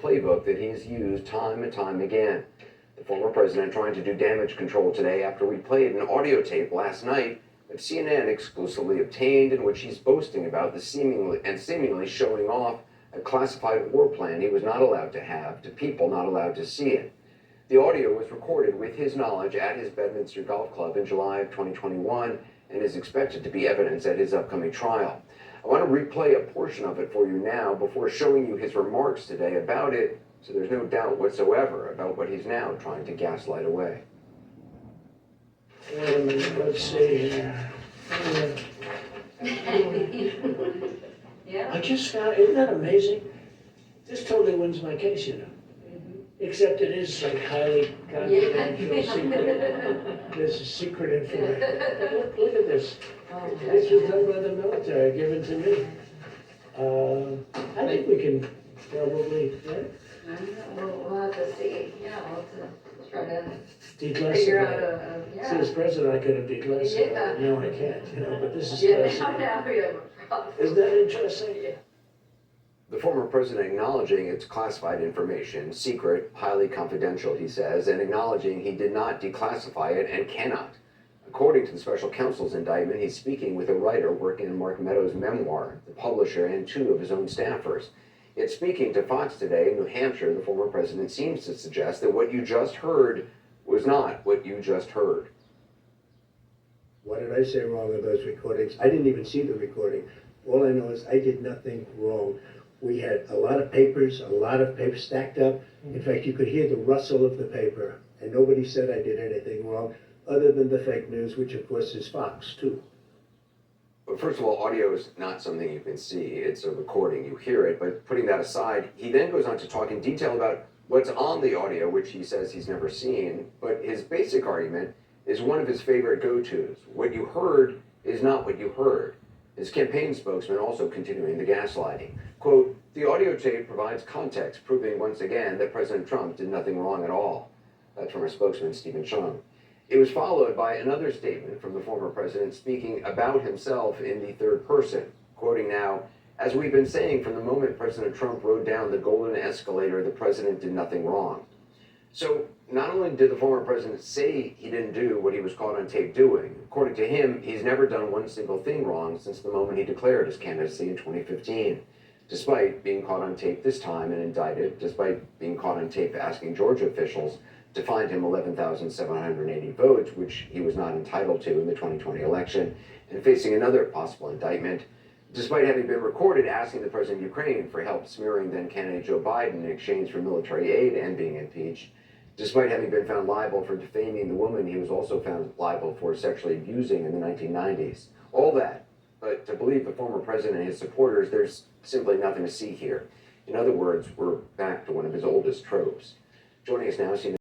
playbook that he has used time and time again. The former president trying to do damage control today after we played an audio tape last night that CNN exclusively obtained, in which he's boasting about the seemingly showing off a classified war plan he was not allowed to have to people not allowed to see it. The audio was recorded with his knowledge at his Bedminster Golf Club in July of 2021 and is expected to be evidence at his upcoming trial. I want to replay a portion of it for you now before showing you his remarks today about it, so there's no doubt whatsoever about what he's now trying to gaslight away. Wait a minute, let's see here. Yeah. I just found, isn't that amazing? This totally wins my case, you know. Except it is like highly confidential, secret. There's a secret information. Look at this. This was done by the military, given to me. I think we can probably, right? We'll have to see, yeah, we'll have to try to Declassify. figure out See, as president, I could have declassified. Yeah. No, I can't, you know, but this is yeah, classified. now we have a problem. Isn't that interesting? Yeah. The former president acknowledging it's classified information, secret, highly confidential, he says, and acknowledging he did not declassify it and cannot. According to the special counsel's indictment, he's speaking with a writer working on Mark Meadows' memoir, the publisher, and two of his own staffers. Yet speaking to Fox today in New Hampshire, the former president seems to suggest that what you just heard was not what you just heard. What did I say wrong in those recordings? I didn't even see the recording. All I know is I did nothing wrong. We had a lot of papers stacked up. In fact, you could hear the rustle of the paper, and nobody said I did anything wrong, other than the fake news, which of course is Fox, too. But first of all, audio is not something you can see. It's a recording. You hear it. But putting that aside, he then goes on to talk in detail about what's on the audio, which he says he's never seen. But his basic argument is one of his favorite go-tos. What you heard is not what you heard. His campaign spokesman also continuing the gaslighting. Quote, the audio tape provides context, proving once again that President Trump did nothing wrong at all. That's from our spokesman, Stephen Chung. It was followed by another statement from the former president speaking about himself in the third person, quoting now, as we've been saying from the moment President Trump rode down the golden escalator, the president did nothing wrong. So not only did the former president say he didn't do what he was caught on tape doing, according to him, he's never done one single thing wrong since the moment he declared his candidacy in 2015. Despite being caught on tape this time and indicted, despite being caught on tape asking Georgia officials to find him 11,780 votes, which he was not entitled to in the 2020 election, and facing another possible indictment, despite having been recorded asking the president of Ukraine for help smearing then-candidate Joe Biden in exchange for military aid and being impeached, despite having been found liable for defaming the woman he was also found liable for sexually abusing in the 1990s. All that, but to believe the former president and his supporters, there's simply nothing to see here. In other words, we're back to one of his oldest tropes. Joining us now,